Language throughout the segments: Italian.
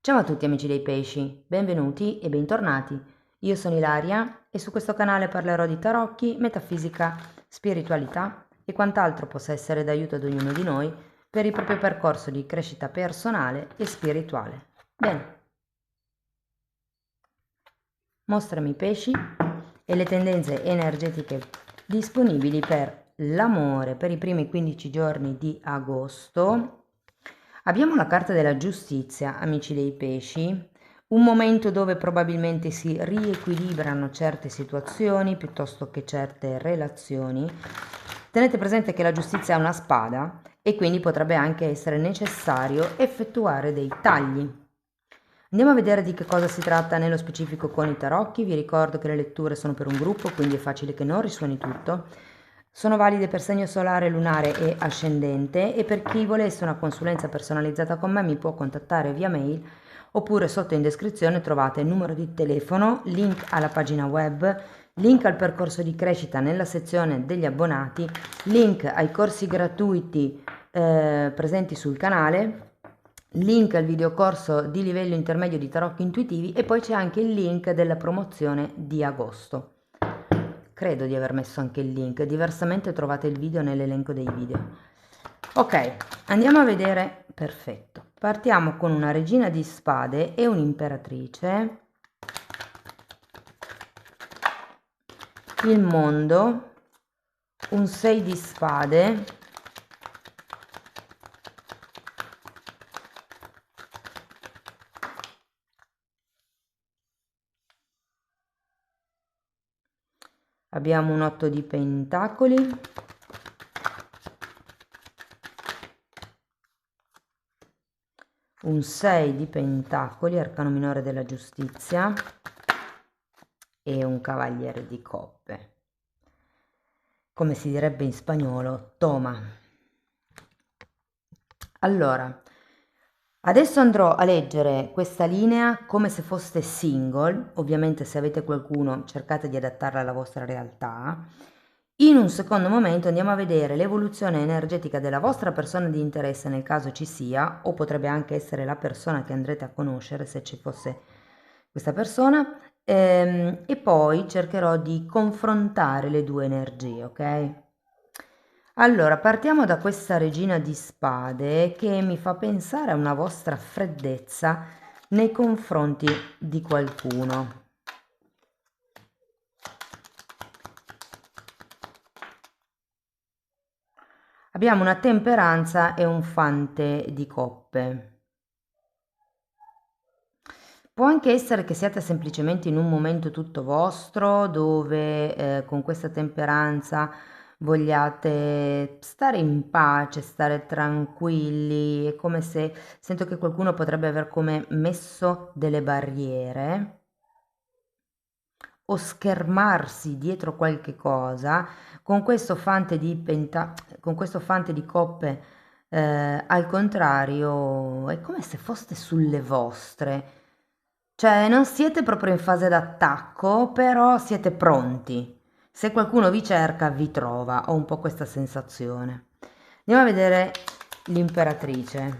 Ciao a tutti amici dei pesci, benvenuti e bentornati. Io sono Ilaria e su questo canale parlerò di tarocchi, metafisica, spiritualità e quant'altro possa essere d'aiuto ad ognuno di noi per il proprio percorso di crescita personale e spirituale. Bene, mostrami i pesci e le tendenze energetiche disponibili per l'amore per i primi 15 giorni di agosto. Abbiamo la carta della giustizia, amici dei pesci, un momento dove probabilmente si riequilibrano certe situazioni piuttosto che certe relazioni. Tenete presente che la giustizia è una spada e quindi potrebbe anche essere necessario effettuare dei tagli. Andiamo a vedere di che cosa si tratta nello specifico con i tarocchi. Vi ricordo che le letture sono per un gruppo, quindi è facile che non risuoni tutto. Sono valide per segno solare, lunare e ascendente, e per chi volesse una consulenza personalizzata con me mi può contattare via mail oppure sotto in descrizione trovate il numero di telefono, link alla pagina web, link al percorso di crescita nella sezione degli abbonati, link ai corsi gratuiti presenti sul canale, link al videocorso di livello intermedio di tarocchi intuitivi e poi c'è anche il link della promozione di agosto. Credo di aver messo anche il link, diversamente trovate il video nell'elenco dei video. Ok, andiamo a vedere. Perfetto. Partiamo con una regina di spade e un'imperatrice. Il mondo, un 6 di spade, abbiamo un 8 di pentacoli, un 6 di pentacoli, arcano minore della giustizia, e un cavaliere di coppe. Come si direbbe in spagnolo, toma. Allora, adesso andrò a leggere questa linea come se foste single, ovviamente se avete qualcuno cercate di adattarla alla vostra realtà. In un secondo momento andiamo a vedere l'evoluzione energetica della vostra persona di interesse nel caso ci sia, o potrebbe anche essere la persona che andrete a conoscere se ci fosse questa persona, e poi cercherò di confrontare le due energie, ok? Allora, partiamo da questa regina di spade che mi fa pensare a una vostra freddezza nei confronti di qualcuno. Abbiamo una temperanza e un fante di coppe. Può anche essere che siate semplicemente in un momento tutto vostro dove con questa temperanza vogliate stare in pace, stare tranquilli. È come se sento che qualcuno potrebbe aver come messo delle barriere o schermarsi dietro qualche cosa con questo fante di con questo fante di coppe. Al contrario, è come se foste sulle vostre. Cioè, non siete proprio in fase d'attacco, però siete pronti. Se qualcuno vi cerca, vi trova. Ho un po' questa sensazione. Andiamo a vedere l'imperatrice.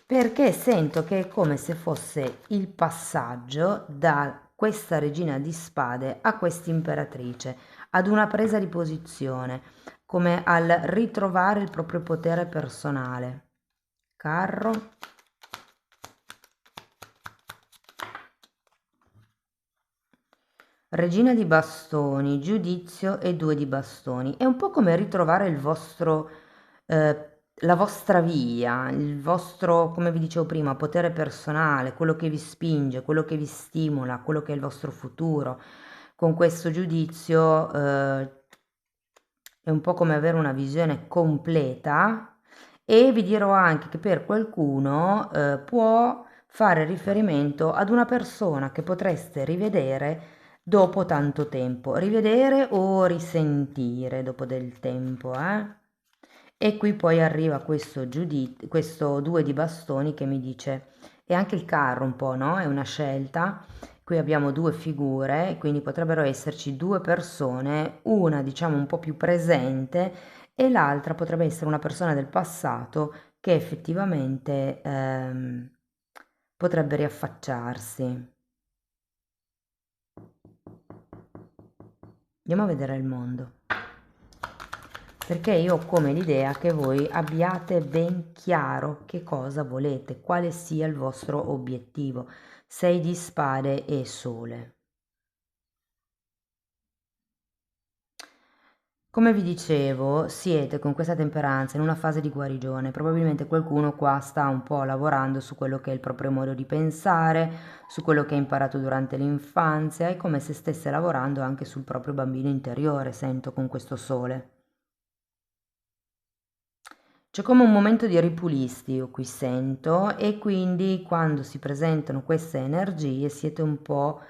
Perché sento che è come se fosse il passaggio da questa regina di spade a questa imperatrice, ad una presa di posizione, come al ritrovare il proprio potere personale. Carro, regina di bastoni, giudizio e 2 di bastoni. È un po' come ritrovare il vostro, la vostra via, il vostro, come vi dicevo prima, potere personale, quello che vi spinge, quello che vi stimola, quello che è il vostro futuro. Con questo giudizio, è un po' come avere una visione completa, e vi dirò anche che per qualcuno, può fare riferimento ad una persona che potreste rivedere dopo tanto tempo, rivedere o risentire dopo del tempo, eh? E qui poi arriva questo 2 di bastoni che mi dice, e anche il carro un po', no? È una scelta. Qui abbiamo due figure, quindi potrebbero esserci due persone, una diciamo un po' più presente e l'altra potrebbe essere una persona del passato che effettivamente potrebbe riaffacciarsi. Andiamo a vedere il mondo, perché io ho come l'idea che voi abbiate ben chiaro che cosa volete, quale sia il vostro obiettivo. 6 di spade e sole. Come vi dicevo, siete con questa temperanza in una fase di guarigione, probabilmente qualcuno qua sta un po' lavorando su quello che è il proprio modo di pensare, su quello che ha imparato durante l'infanzia, è come se stesse lavorando anche sul proprio bambino interiore, sento con questo sole. C'è come un momento di ripulisti, io qui sento, e quindi quando si presentano queste energie siete un po'.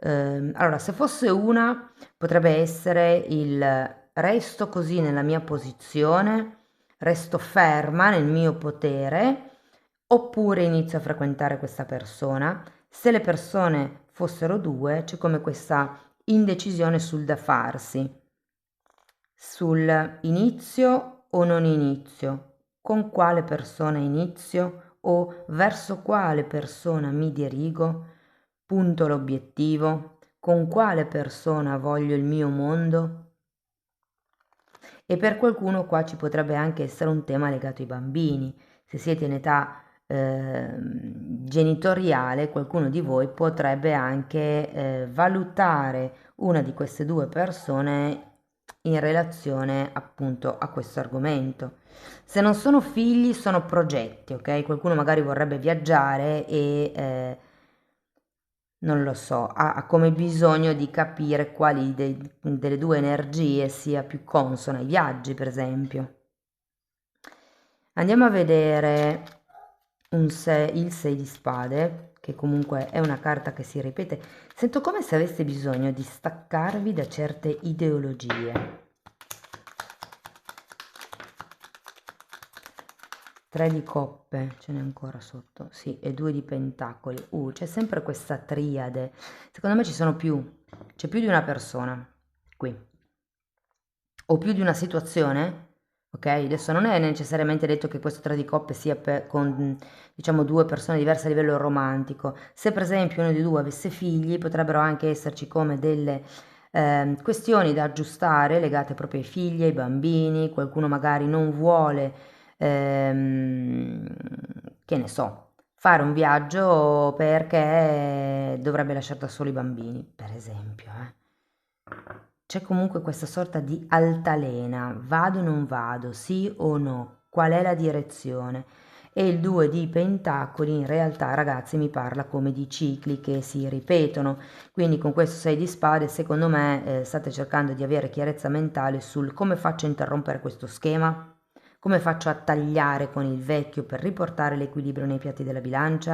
Allora, se fosse una, potrebbe essere il resto così nella mia posizione, resto ferma nel mio potere, oppure inizio a frequentare questa persona. Se le persone fossero due, c'è come questa indecisione sul da farsi, sul inizio o non inizio, con quale persona inizio o verso quale persona mi dirigo, punto l'obiettivo, con quale persona voglio il mio mondo. E per qualcuno qua ci potrebbe anche essere un tema legato ai bambini. Se siete in età genitoriale, qualcuno di voi potrebbe anche valutare una di queste due persone in relazione appunto a questo argomento. Se non sono figli, sono progetti, ok? Qualcuno magari vorrebbe viaggiare e non lo so, ha come bisogno di capire quali delle due energie sia più consona ai viaggi, per esempio. Andiamo a vedere il 6 di spade, che comunque è una carta che si ripete. Sento come se aveste bisogno di staccarvi da certe ideologie. 3 di coppe, ce n'è ancora sotto, sì, e 2 di pentacoli. C'è sempre questa triade. Secondo me c'è più di una persona qui, o più di una situazione, ok? Adesso non è necessariamente detto che questo 3 di coppe sia con, diciamo, due persone diverse a livello romantico. Se per esempio uno di due avesse figli, potrebbero anche esserci come delle questioni da aggiustare legate proprio ai figli, ai bambini, qualcuno magari non vuole ehm, che ne so, fare un viaggio perché dovrebbe lasciare da soli i bambini, per esempio. C'è comunque questa sorta di altalena, vado o non vado, sì o no, qual è la direzione? E il 2 di pentacoli in realtà, ragazzi, mi parla come di cicli che si ripetono, quindi con questo 6 di spade secondo me state cercando di avere chiarezza mentale sul come faccio a interrompere questo schema, come faccio a tagliare con il vecchio per riportare l'equilibrio nei piatti della bilancia.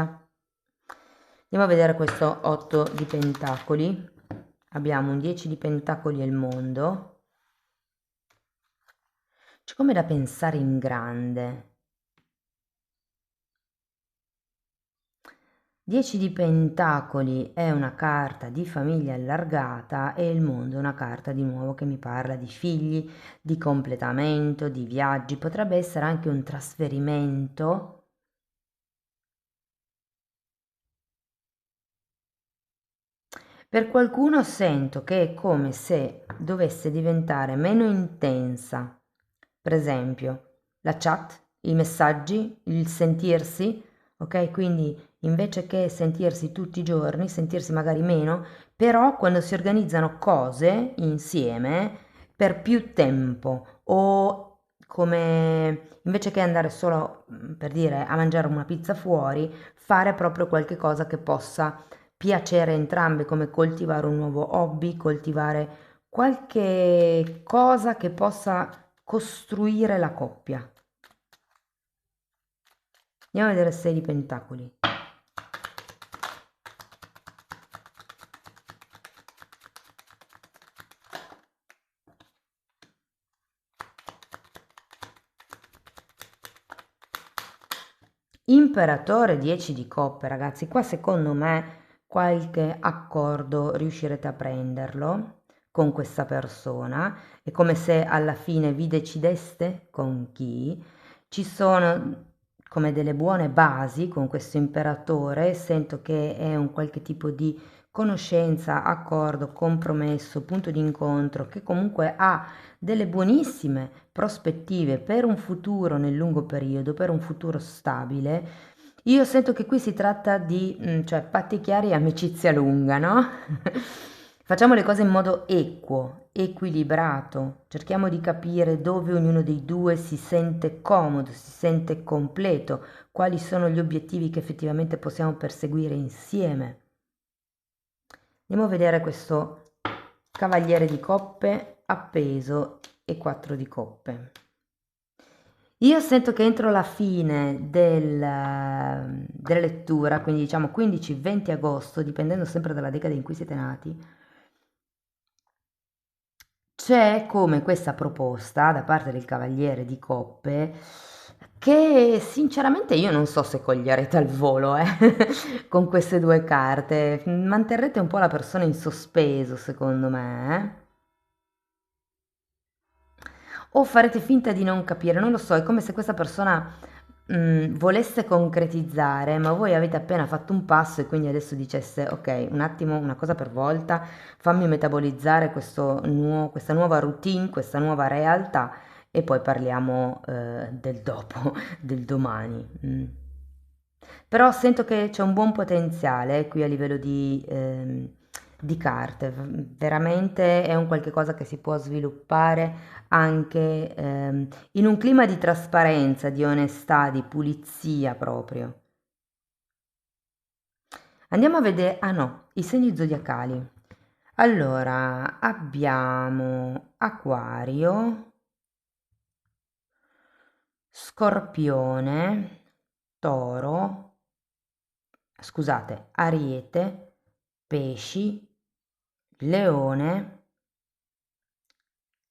Andiamo a vedere questo 8 di pentacoli. Abbiamo un 10 di pentacoli e il mondo. C'è come da pensare in grande. 10 di pentacoli è una carta di famiglia allargata e il mondo è una carta di nuovo che mi parla di figli, di completamento, di viaggi. Potrebbe essere anche un trasferimento. Per qualcuno sento che è come se dovesse diventare meno intensa, per esempio, la chat, i messaggi, il sentirsi, ok? Quindi invece che sentirsi tutti i giorni, sentirsi magari meno, però quando si organizzano cose insieme per più tempo o come invece che andare solo per dire a mangiare una pizza fuori, fare proprio qualche cosa che possa piacere a entrambe, come coltivare un nuovo hobby, coltivare qualche cosa che possa costruire la coppia. Andiamo a vedere 6 di pentacoli. Imperatore 10 di coppe, ragazzi, qua secondo me qualche accordo riuscirete a prenderlo con questa persona, è come se alla fine vi decideste con chi. Ci sono come delle buone basi con questo imperatore, sento che è un qualche tipo di conoscenza, accordo, compromesso, punto di incontro che comunque ha delle buonissime prospettive per un futuro nel lungo periodo, per un futuro stabile. Io sento che qui si tratta di, cioè patti chiari e amicizia lunga, no? Facciamo le cose in modo equo, equilibrato, cerchiamo di capire dove ognuno dei due si sente comodo, si sente completo, quali sono gli obiettivi che effettivamente possiamo perseguire insieme. Andiamo a vedere questo cavaliere di coppe appeso e 4 di coppe. Io sento che entro la fine della lettura, quindi diciamo 15-20 agosto, dipendendo sempre dalla decade in cui siete nati, c'è come questa proposta da parte del Cavaliere di Coppe che sinceramente io non so se coglierete al volo, con queste due carte. Manterrete un po' la persona in sospeso, secondo me, o farete finta di non capire, non lo so, è come se questa persona volesse concretizzare, ma voi avete appena fatto un passo e quindi adesso dicesse, ok, un attimo, una cosa per volta, fammi metabolizzare questa nuova routine, questa nuova realtà e poi parliamo del dopo, del domani. Però sento che c'è un buon potenziale qui a livello di carte, veramente è un qualche cosa che si può sviluppare anche in un clima di trasparenza, di onestà, di pulizia proprio. Andiamo a vedere, ah no, i segni zodiacali. Allora, abbiamo Acquario, Scorpione, Toro, scusate, Ariete, Pesci, Leone,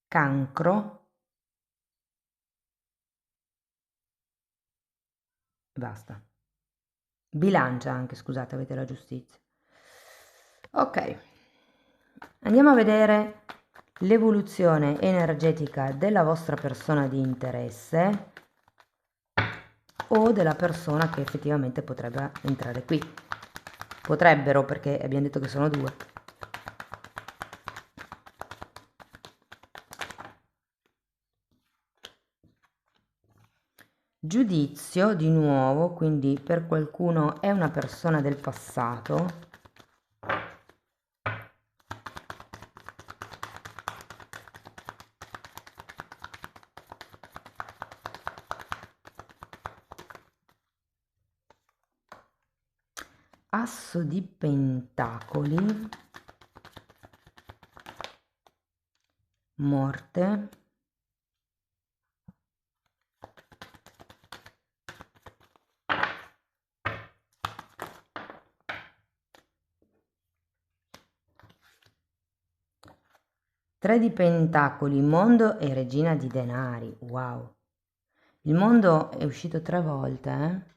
Cancro, e basta. Bilancia anche, scusate, avete la giustizia. Ok, andiamo a vedere l'evoluzione energetica della vostra persona di interesse o della persona che effettivamente potrebbe entrare qui. Potrebbero, perché abbiamo detto che sono due. Giudizio di nuovo, quindi per qualcuno è una persona del passato. Asso di pentacoli, morte, tre di pentacoli, mondo e regina di denari. Wow, il mondo è uscito 3 volte,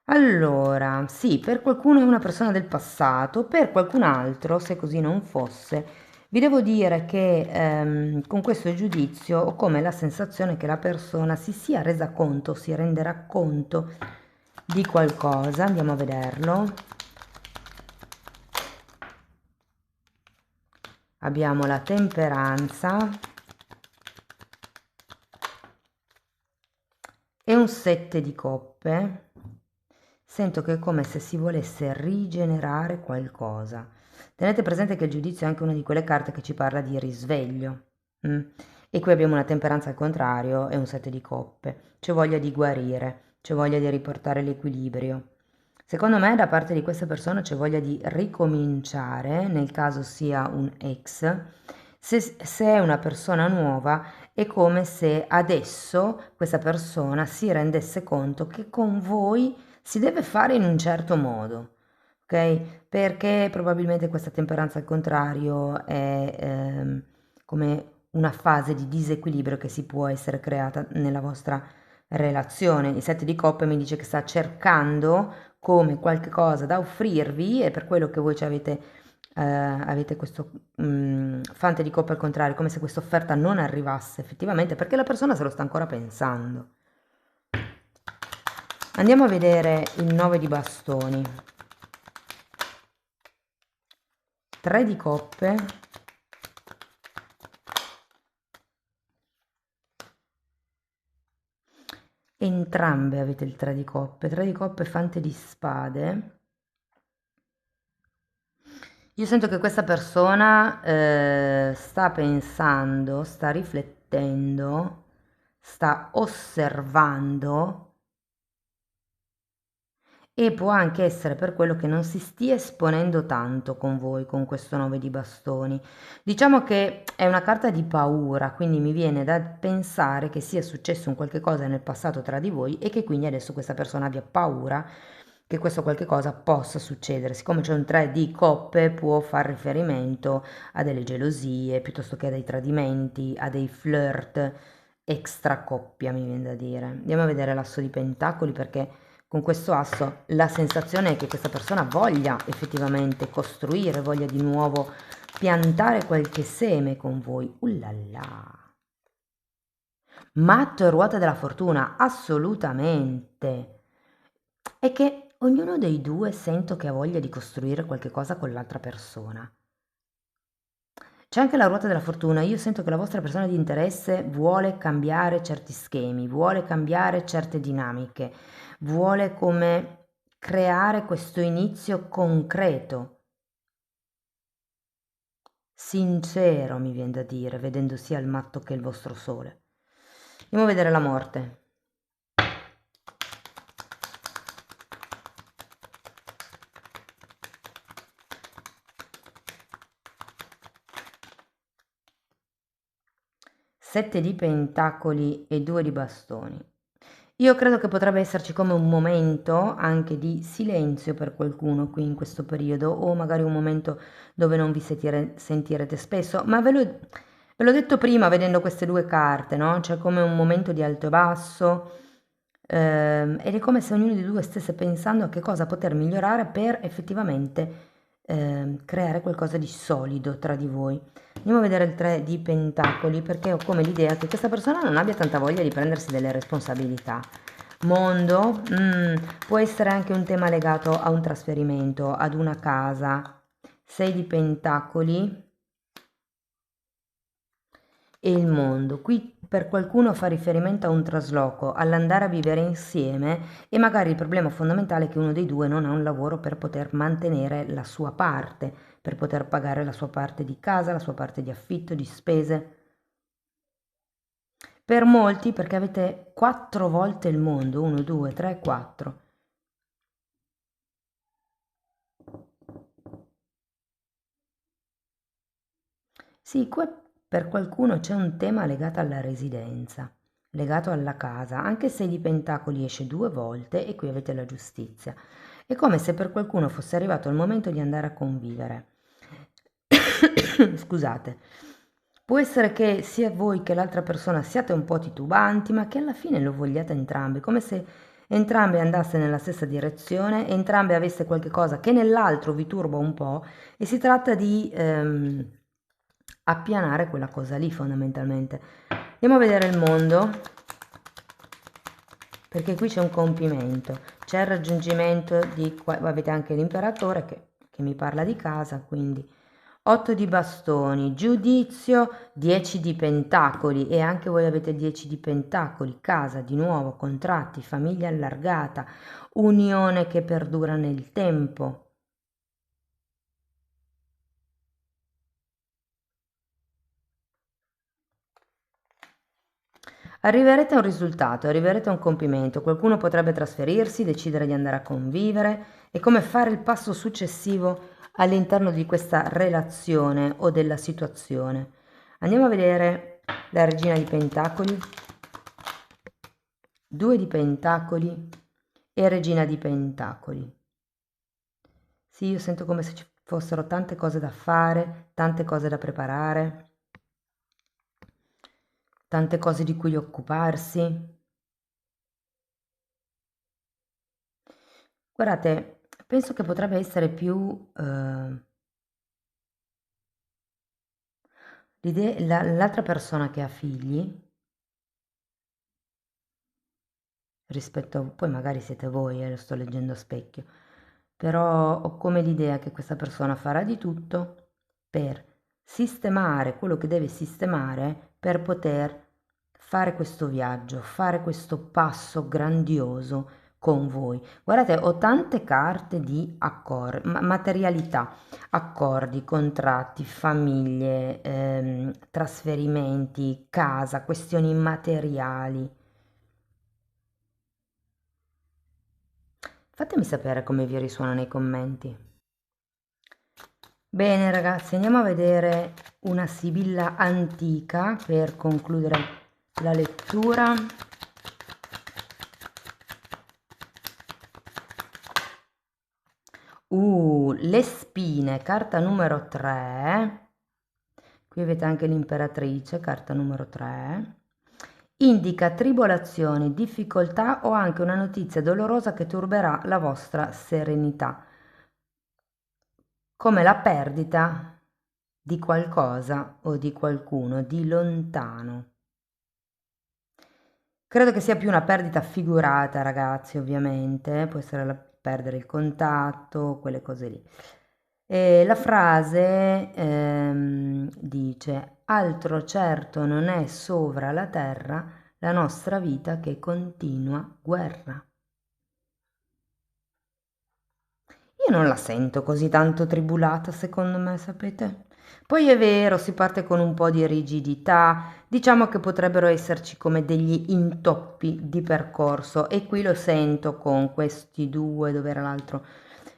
Allora, sì, per qualcuno è una persona del passato, per qualcun altro, se così non fosse, vi devo dire che con questo giudizio ho come la sensazione che la persona si sia resa conto, si renderà conto di qualcosa. Andiamo a vederlo. Abbiamo la temperanza e un 7 di coppe. Sento che è come se si volesse rigenerare qualcosa. Tenete presente che il giudizio è anche una di quelle carte che ci parla di risveglio. E qui abbiamo una temperanza al contrario e un 7 di coppe. C'è voglia di guarire, c'è voglia di riportare l'equilibrio. Secondo me da parte di questa persona c'è voglia di ricominciare, nel caso sia un ex. Se è una persona nuova è come se adesso questa persona si rendesse conto che con voi si deve fare in un certo modo, ok? Perché probabilmente questa temperanza al contrario è come una fase di disequilibrio che si può essere creata nella vostra relazione. Il 7 di coppe mi dice che sta cercando come qualche cosa da offrirvi e per quello che voi ci avete avete questo fante di coppe al contrario, come se questa offerta non arrivasse effettivamente, perché la persona se lo sta ancora pensando. Andiamo a vedere il 9 di bastoni, 3 di coppe, entrambe avete il 3 di coppe, fante di spade. Io sento che questa persona sta pensando, sta riflettendo, sta osservando e può anche essere per quello che non si stia esponendo tanto con voi, con questo 9 di bastoni. Diciamo che è una carta di paura, quindi mi viene da pensare che sia successo un qualche cosa nel passato tra di voi e che quindi adesso questa persona abbia paura che questo qualche cosa possa succedere. Siccome c'è un 3 di coppe, può far riferimento a delle gelosie, piuttosto che a dei tradimenti, a dei flirt extra coppia, mi viene da dire. Andiamo a vedere l'asso di pentacoli perché con questo asso la sensazione è che questa persona voglia effettivamente costruire, voglia di nuovo piantare qualche seme con voi. Ullala! Matto e ruota della fortuna, assolutamente. È che ognuno dei due sento che ha voglia di costruire qualche cosa con l'altra persona. C'è anche la ruota della fortuna, io sento che la vostra persona di interesse vuole cambiare certi schemi, vuole cambiare certe dinamiche, vuole come creare questo inizio concreto, sincero mi viene da dire, vedendo sia il matto che il vostro sole. Andiamo a vedere la morte. Sette di pentacoli e 2 di bastoni. Io credo che potrebbe esserci come un momento anche di silenzio per qualcuno qui in questo periodo, o magari un momento dove non vi sentirete spesso, ma ve l'ho detto prima vedendo queste due carte, no? C'è come un momento di alto e basso, ed è come se ognuno di due stesse pensando a che cosa poter migliorare per effettivamente creare qualcosa di solido tra di voi. Andiamo a vedere il 3 di pentacoli perché ho come l'idea che questa persona non abbia tanta voglia di prendersi delle responsabilità. Mondo, può essere anche un tema legato a un trasferimento, ad una casa. 6 di pentacoli e il mondo. Qui per qualcuno fa riferimento a un trasloco, all'andare a vivere insieme e magari il problema fondamentale è che uno dei due non ha un lavoro per poter mantenere la sua parte, per poter pagare la sua parte di casa, la sua parte di affitto, di spese. Per molti, perché avete 4 volte il mondo, 1, 2, 3, 4. Sì, qua per qualcuno c'è un tema legato alla residenza, legato alla casa, anche se di Pentacoli esce 2 volte e qui avete la giustizia. È come se per qualcuno fosse arrivato il momento di andare a convivere. Scusate. Può essere che sia voi che l'altra persona siate un po' titubanti, ma che alla fine lo vogliate entrambi, come se entrambi andaste nella stessa direzione, entrambi aveste qualche cosa che nell'altro vi turba un po' e si tratta di appianare quella cosa lì fondamentalmente. Andiamo a vedere il mondo, perché qui c'è un compimento, c'è il raggiungimento di, avete anche l'imperatore che mi parla di casa, quindi 8 di bastoni, giudizio, 10 di pentacoli e anche voi avete 10 di pentacoli, casa di nuovo, contratti, famiglia allargata, unione che perdura nel tempo. Arriverete a un risultato, arriverete a un compimento, qualcuno potrebbe trasferirsi, decidere di andare a convivere e come fare il passo successivo all'interno di questa relazione o della situazione. Andiamo a vedere la regina di pentacoli, 2 di pentacoli e regina di pentacoli. Sì, io sento come se ci fossero tante cose da fare, tante cose da preparare, tante cose di cui occuparsi. Guardate, penso che potrebbe essere più l'altra persona che ha figli, rispetto, poi magari siete voi, lo sto leggendo a specchio, però ho come l'idea che questa persona farà di tutto per sistemare quello che deve sistemare per poter fare questo viaggio, fare questo passo grandioso con voi. Guardate, ho tante carte di accordi, materialità, accordi, contratti, famiglie, trasferimenti, casa, questioni materiali. Fatemi sapere come vi risuona nei commenti. Bene ragazzi, andiamo a vedere una sibilla antica per concludere la lettura. Le spine, carta numero 3. Qui avete anche l'imperatrice, carta numero 3. Indica tribolazioni, difficoltà o anche una notizia dolorosa che turberà la vostra serenità, come la perdita di qualcosa o di qualcuno di lontano. Credo che sia più una perdita figurata, ragazzi, ovviamente, può essere perdere il contatto, quelle cose lì. E la frase dice: altro certo non è sovra la terra la nostra vita che continua guerra. Io non la sento così tanto tribulata, secondo me, sapete? Poi è vero, si parte con un po' di rigidità, diciamo che potrebbero esserci come degli intoppi di percorso e qui lo sento con questi due, dove era l'altro?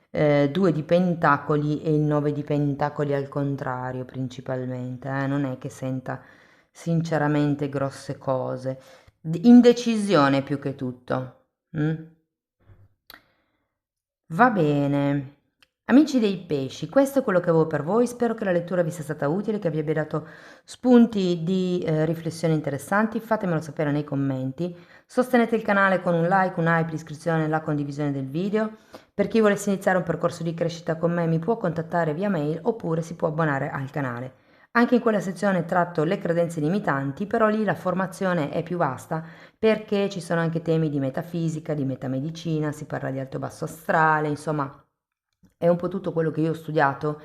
2 di pentacoli e il 9 di pentacoli al contrario principalmente, non è che senta sinceramente grosse cose, indecisione più che tutto. Va bene. Amici dei pesci, questo è quello che avevo per voi. Spero che la lettura vi sia stata utile, che vi abbia dato spunti di riflessione interessanti. Fatemelo sapere nei commenti. Sostenete il canale con un like, un hype, l'iscrizione e la condivisione del video. Per chi volesse iniziare un percorso di crescita con me mi può contattare via mail oppure si può abbonare al canale. Anche in quella sezione tratto le credenze limitanti, però lì la formazione è più vasta perché ci sono anche temi di metafisica, di metamedicina, si parla di alto basso astrale, insomma è un po' tutto quello che io ho studiato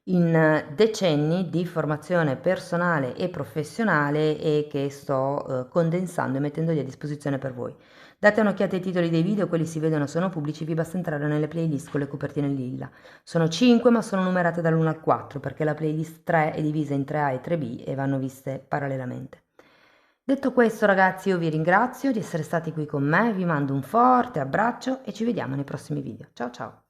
in decenni di formazione personale e professionale e che sto condensando e mettendoli a disposizione per voi. Date un'occhiata ai titoli dei video, quelli si vedono, sono pubblici, vi basta entrare nelle playlist con le copertine lilla. Sono 5 ma sono numerate dall'1 al 4 perché la playlist 3 è divisa in 3A e 3B e vanno viste parallelamente. Detto questo ragazzi, io vi ringrazio di essere stati qui con me, vi mando un forte abbraccio e ci vediamo nei prossimi video. Ciao ciao!